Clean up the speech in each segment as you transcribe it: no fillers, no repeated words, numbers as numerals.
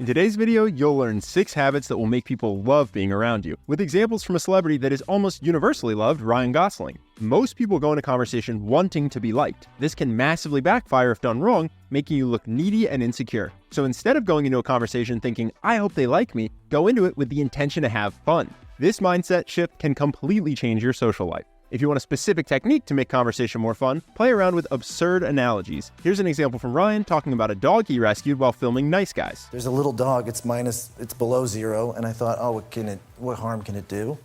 In today's video, you'll learn 6 habits that will make people love being around you, with examples from a celebrity that is almost universally loved, Ryan Gosling. Most people go into conversation wanting to be liked. This can massively backfire if done wrong, making you look needy and insecure. So instead of going into a conversation thinking, I hope they like me, go into it with the intention to have fun. This mindset shift can completely change your social life. If you want a specific technique to make conversation more fun, play around with absurd analogies. Here's an example from Ryan talking about a dog he rescued while filming Nice Guys. There's a little dog, it's below 0, and I thought, oh, what harm can it do?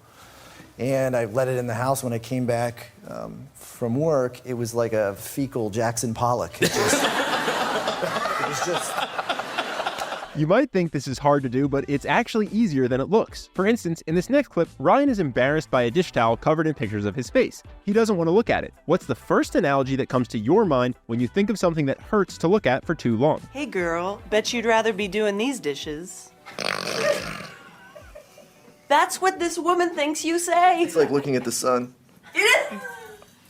And I let it in the house. When I came back from work, it was like a fecal Jackson Pollock. It was just... You might think this is hard to do, but it's actually easier than it looks. For instance, in this next clip, Ryan is embarrassed by a dish towel covered in pictures of his face. He doesn't want to look at it. What's the first analogy that comes to your mind when you think of something that hurts to look at for too long? Hey girl, bet you'd rather be doing these dishes. That's what this woman thinks you say. It's like looking at the sun.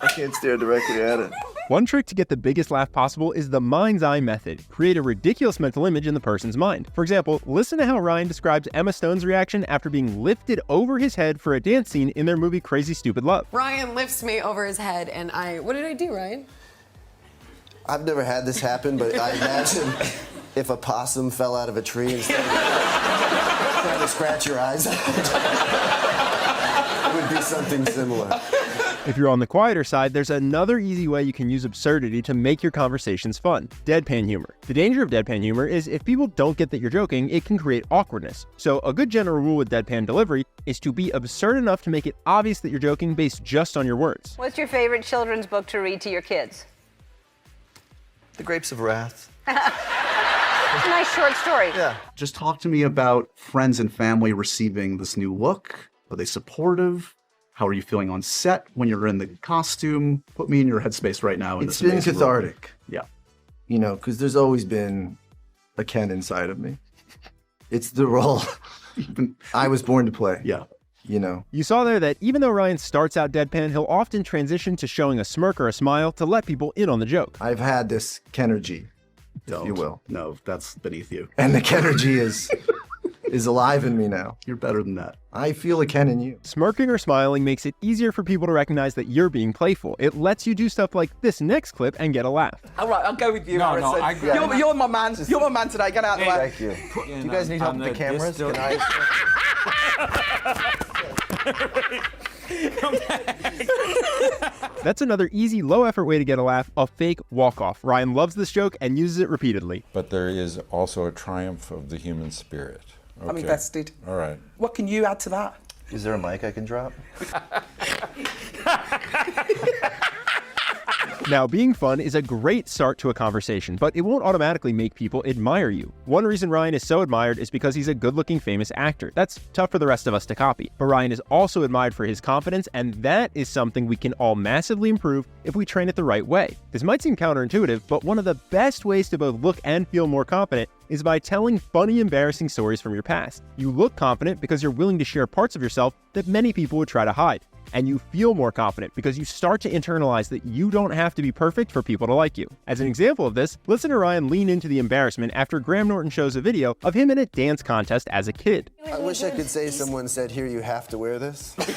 I can't stare directly at it. One trick to get the biggest laugh possible is the mind's eye method. Create a ridiculous mental image in the person's mind. For example, listen to how Ryan describes Emma Stone's reaction after being lifted over his head for a dance scene in their movie Crazy Stupid Love. Ryan lifts me over his head and what did I do, Ryan? I've never had this happen, but I imagine if a possum fell out of a tree instead of trying to scratch your eyes out, it would be something similar. If you're on the quieter side, there's another easy way you can use absurdity to make your conversations fun. Deadpan humor. The danger of deadpan humor is if people don't get that you're joking, it can create awkwardness. So a good general rule with deadpan delivery is to be absurd enough to make it obvious that you're joking based just on your words. What's your favorite children's book to read to your kids? The Grapes of Wrath. It's a nice short story. Yeah. Just talk to me about friends and family receiving this new look. Are they supportive? How are you feeling on set when you're in the costume? Put me in your headspace right now. It's been cathartic. Yeah. You know, because there's always been a Ken inside of me. It's the role I was born to play. Yeah. You know. You saw there that even though Ryan starts out deadpan, he'll often transition to showing a smirk or a smile to let people in on the joke. I've had this Kenergy, if you will. No, that's beneath you. And the Kenergy is alive in me now. You're better than that. I feel a Ken in you. Smirking or smiling makes it easier for people to recognize that you're being playful. It lets you do stuff like this next clip and get a laugh. All right, I'll go with you, No, Harrison. I agree. You're my man. You're my man today. Get out of the way. Thank you. Do you guys need help with the cameras? Can I... That's another easy, low-effort way to get a laugh, a fake walk-off. Ryan loves this joke and uses it repeatedly. But there is also a triumph of the human spirit. Okay. I'm invested. All right. What can you add to that? Is there a mic I can drop? Now, being fun is a great start to a conversation, but it won't automatically make people admire you. One reason Ryan is so admired is because he's a good-looking famous actor. That's tough for the rest of us to copy. But Ryan is also admired for his confidence, and that is something we can all massively improve if we train it the right way. This might seem counterintuitive, but one of the best ways to both look and feel more confident is by telling funny, embarrassing stories from your past. You look confident because you're willing to share parts of yourself that many people would try to hide. And you feel more confident because you start to internalize that you don't have to be perfect for people to like you. As an example of this, listen to Ryan lean into the embarrassment after Graham Norton shows a video of him in a dance contest as a kid. I wish I could say someone said, here, you have to wear this. But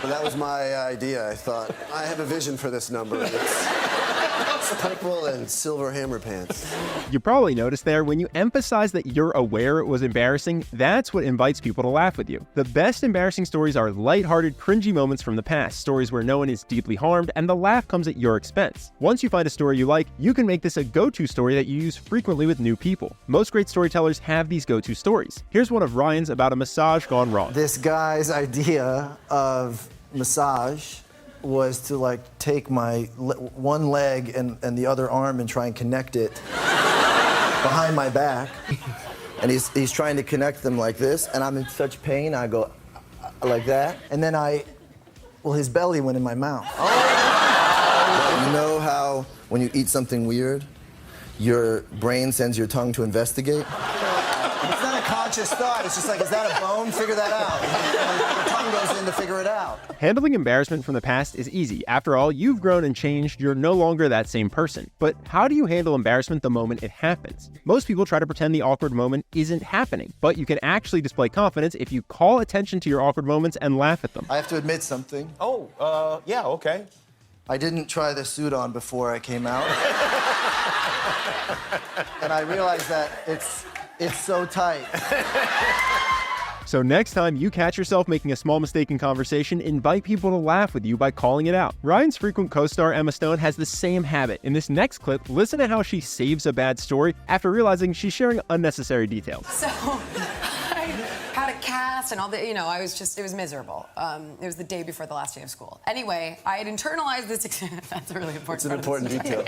that was my idea. I thought, I have a vision for this number. It's purple and silver hammer pants. You probably noticed there, when you emphasize that you're aware it was embarrassing, that's what invites people to laugh with you. The best embarrassing stories are lighthearted, cringy moments from the past, stories where no one is deeply harmed and the laugh comes at your expense. Once you find a story you like, you can make this a go-to story that you use frequently with new people. Most great storytellers have these go-to stories. Here's one of Ryan's about a massage gone wrong. This guy's idea of massage was to like take my one leg and the other arm and try and connect it behind my back. And he's trying to connect them like this, and I'm in such pain, I go like that. And then his belly went in my mouth. Oh. You know how when you eat something weird, your brain sends your tongue to investigate? It's not conscious thought. It's just like, is that a bone? Figure that out. And the tongue goes in to figure it out. Handling embarrassment from the past is easy. After all, you've grown and changed. You're no longer that same person. But how do you handle embarrassment the moment it happens? Most people try to pretend the awkward moment isn't happening, but you can actually display confidence if you call attention to your awkward moments and laugh at them. I have to admit something. Oh, yeah, okay. I didn't try this suit on before I came out. And I realized that it's so tight. So next time you catch yourself making a small mistake in conversation, invite people to laugh with you by calling it out. Ryan's frequent co-star Emma Stone has the same habit. In this next clip, listen to how she saves a bad story after realizing she's sharing unnecessary details. So I had a cast and all the, it was miserable. It was the day before the last day of school. Anyway, I had internalized this. That's a really important. It's an important detail.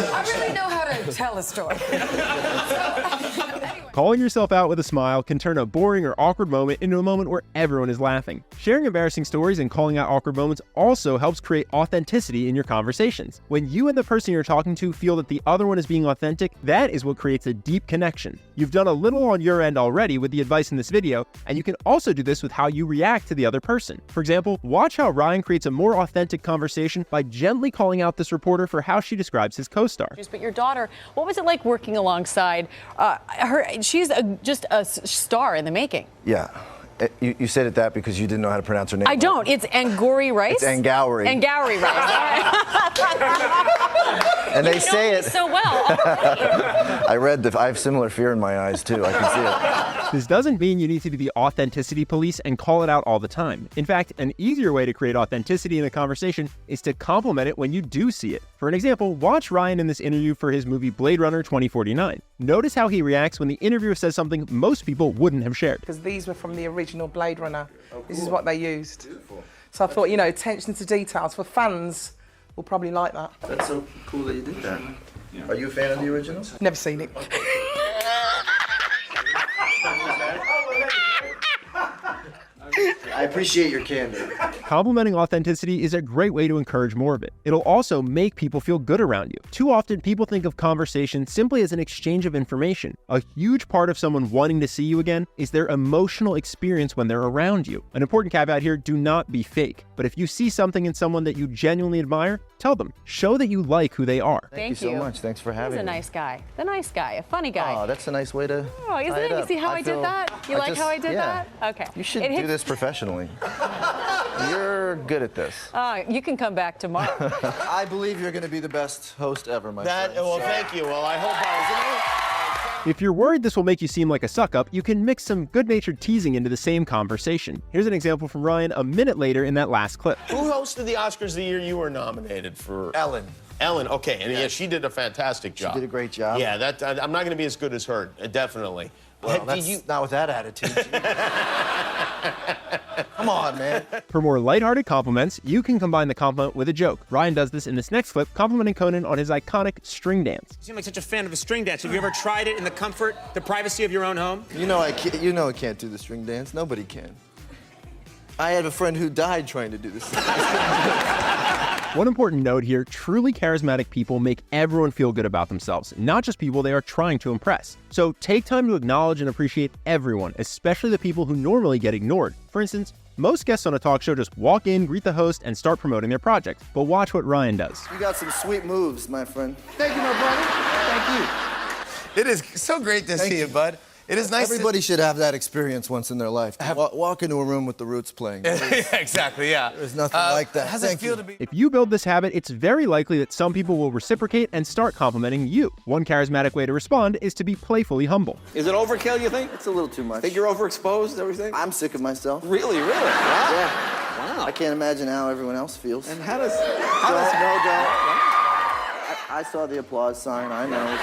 I really know how to tell a story. Anyway. Calling yourself out with a smile can turn a boring or awkward moment into a moment where everyone is laughing. Sharing embarrassing stories and calling out awkward moments also helps create authenticity in your conversations. When you and the person you're talking to feel that the other one is being authentic, that is what creates a deep connection. You've done a little on your end already with the advice in this video, and you can also do this with how you react to the other person. For example, watch how Ryan creates a more authentic conversation by gently calling out this reporter for how she describes his co-star. But your daughter, what was it like working alongside her? She's just a star in the making. Yeah. You said it that because you didn't know how to pronounce her name. I don't. It's Angourie rice. It's Angourie. Angourie rice. And they say it so well. I have similar fear in my eyes too. I can see it. This doesn't mean you need to be the authenticity police and call it out all the time. In fact, an easier way to create authenticity in a conversation is to compliment it when you do see it. For an example, watch Ryan in this interview for his movie Blade Runner 2049. Notice how he reacts when the interviewer says something most people wouldn't have shared. Because these were from the original Blade Runner. Oh, cool. This is what they used. Beautiful. So I thought, attention to details for fans will probably like that. That's so cool that you did that. Yeah. Are you a fan of the original? Never seen it. I appreciate your candor. Complimenting authenticity is a great way to encourage more of it. It'll also make people feel good around you. Too often, people think of conversation simply as an exchange of information. A huge part of someone wanting to see you again is their emotional experience when they're around you. An important caveat here, do not be fake. But if you see something in someone that you genuinely admire, tell them. Show that you like who they are. Thank you so much. Thanks for having me. He's a nice guy. The nice guy. A funny guy. Oh, that's a nice way to Oh, isn't it? You see how I did that? You like how I did that? Okay. You should do this professionally. You're good at this. You can come back tomorrow. I believe you're going to be the best host ever, my friend. Well, thank you. Well, I hope I was. If you're worried this will make you seem like a suck-up, you can mix some good-natured teasing into the same conversation. Here's an example from Ryan a minute later in that last clip. Who hosted the Oscars the year you were nominated for? Ellen. Ellen, okay, and yeah, she did a fantastic job. She did a great job. Yeah, I'm not going to be as good as her, definitely. Well, not with that attitude. Come on, man. For more lighthearted compliments, you can combine the compliment with a joke. Ryan does this in this next clip, complimenting Conan on his iconic string dance. You seem like such a fan of a string dance. Have you ever tried it in the comfort, the privacy of your own home? I can't do the string dance. Nobody can. I had a friend who died trying to do this. One important note here, truly charismatic people make everyone feel good about themselves, not just people they are trying to impress. So take time to acknowledge and appreciate everyone, especially the people who normally get ignored. For instance, most guests on a talk show just walk in, greet the host, and start promoting their project. But watch what Ryan does. You got some sweet moves, my friend. Thank you, my brother. Thank you. It is so great to see you, bud. It is nice. Everybody should have that experience once in their life. Walk into a room with the Roots playing. Exactly, yeah. There's nothing like that. How's it feel to be? If you build this habit, it's very likely that some people will reciprocate and start complimenting you. One charismatic way to respond is to be playfully humble. Is it overkill, you think? It's a little too much. Think you're overexposed, everything? I'm sick of myself. Really? Wow. Yeah. Wow. I can't imagine how everyone else feels. And how does I saw the applause sign. I know.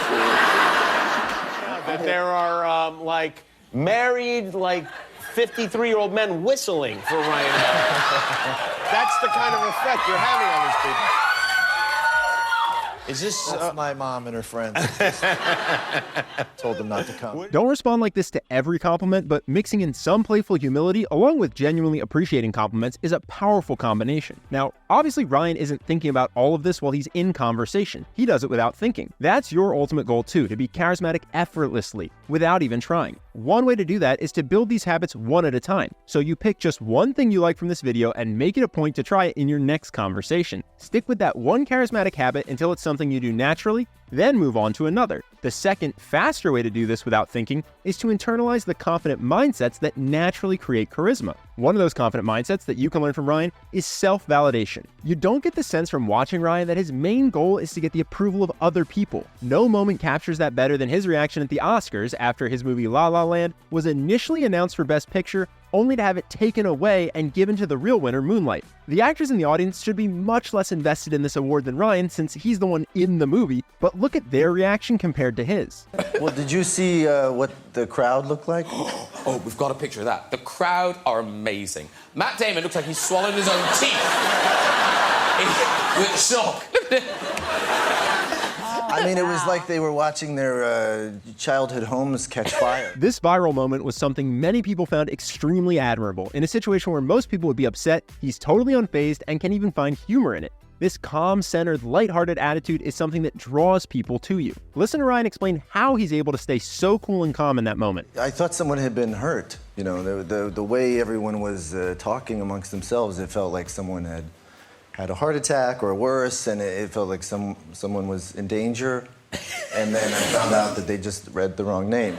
That there are, married, 53-year-old men whistling for Ryan. That's the kind of effect you're having on these people. Is this... That's my mom and her friends. Told them not to come. Don't respond like this to every compliment, but mixing in some playful humility along with genuinely appreciating compliments is a powerful combination. Now, obviously Ryan isn't thinking about all of this while he's in conversation. He does it without thinking. That's your ultimate goal too, to be charismatic effortlessly, without even trying. One way to do that is to build these habits one at a time. So you pick just one thing you like from this video and make it a point to try it in your next conversation. Stick with that one charismatic habit until it's something you do naturally, then move on to another. The second, faster way to do this without thinking is to internalize the confident mindsets that naturally create charisma. One of those confident mindsets that you can learn from Ryan is self-validation. You don't get the sense from watching Ryan that his main goal is to get the approval of other people. No moment captures that better than his reaction at the Oscars after his movie La La Land was initially announced for Best Picture, only to have it taken away and given to the real winner, Moonlight. The actors in the audience should be much less invested in this award than Ryan since he's the one in the movie, but look at their reaction compared to his. Well, did you see what the crowd looked like? Oh, we've got a picture of that. The crowd are amazing. Matt Damon looks like he's swallowed his own teeth. With shock. I mean, it was like they were watching their childhood homes catch fire. This viral moment was something many people found extremely admirable. In a situation where most people would be upset, he's totally unfazed and can even find humor in it. This calm, centered, lighthearted attitude is something that draws people to you. Listen to Ryan explain how he's able to stay so cool and calm in that moment. I thought someone had been hurt. You know, the way everyone was talking amongst themselves, it felt like someone had a heart attack or worse, and it felt like someone was in danger. And then I found out that they just read the wrong name.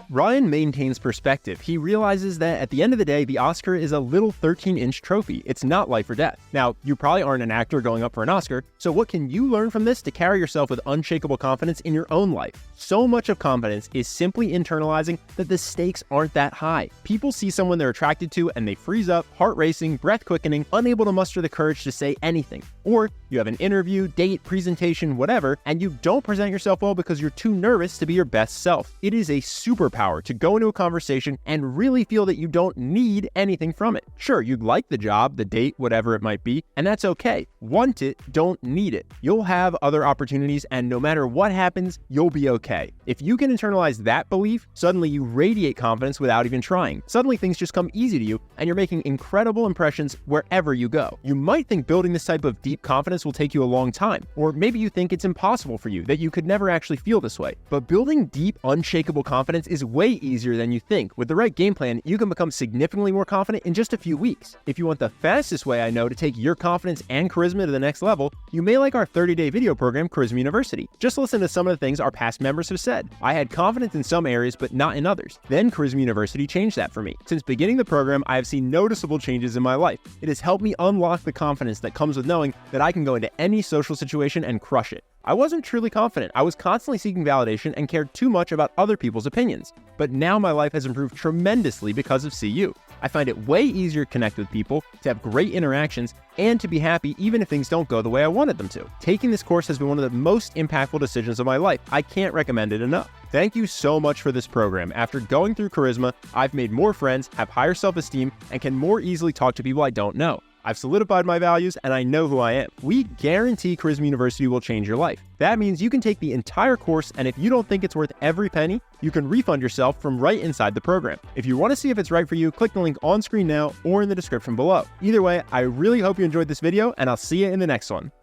Ryan maintains perspective. He realizes that at the end of the day, the Oscar is a little 13-inch trophy. It's not life or death. Now, you probably aren't an actor going up for an Oscar, so what can you learn from this to carry yourself with unshakable confidence in your own life? So much of confidence is simply internalizing that the stakes aren't that high. People see someone they're attracted to and they freeze up, heart racing, breath quickening, unable to muster the courage to say anything. Or you have an interview, date, presentation, whatever, and you don't present yourself well because you're too nervous to be your best self. It is a superpower to go into a conversation and really feel that you don't need anything from it. Sure, you'd like the job, the date, whatever it might be, and that's okay. Want it, don't need it. You'll have other opportunities, and no matter what happens, you'll be okay. If you can internalize that belief, suddenly you radiate confidence without even trying. Suddenly things just come easy to you, and you're making incredible impressions wherever you go. You might think building this type of deep confidence will take you a long time, or maybe you think it's impossible for you, that you could never actually feel this way. But building deep, unshakable confidence is way easier than you think. With the right game plan, you can become significantly more confident in just a few weeks. If you want the fastest way I know to take your confidence and charisma to the next level, you may like our 30-day video program, Charisma University. Just listen to some of the things our past members have said. I had confidence in some areas, but not in others. Then Charisma University changed that for me. Since beginning the program, I have seen noticeable changes in my life. It has helped me unlock the confidence that comes with knowing that I can go into any social situation and crush it. I wasn't truly confident. I was constantly seeking validation and cared too much about other people's opinions. But now my life has improved tremendously because of CU. I find it way easier to connect with people, to have great interactions, and to be happy even if things don't go the way I wanted them to. Taking this course has been one of the most impactful decisions of my life. I can't recommend it enough. Thank you so much for this program. After going through Charisma, I've made more friends, have higher self-esteem, and can more easily talk to people I don't know. I've solidified my values, and I know who I am. We guarantee Charisma University will change your life. That means you can take the entire course, and if you don't think it's worth every penny, you can refund yourself from right inside the program. If you want to see if it's right for you, click the link on screen now or in the description below. Either way, I really hope you enjoyed this video, and I'll see you in the next one.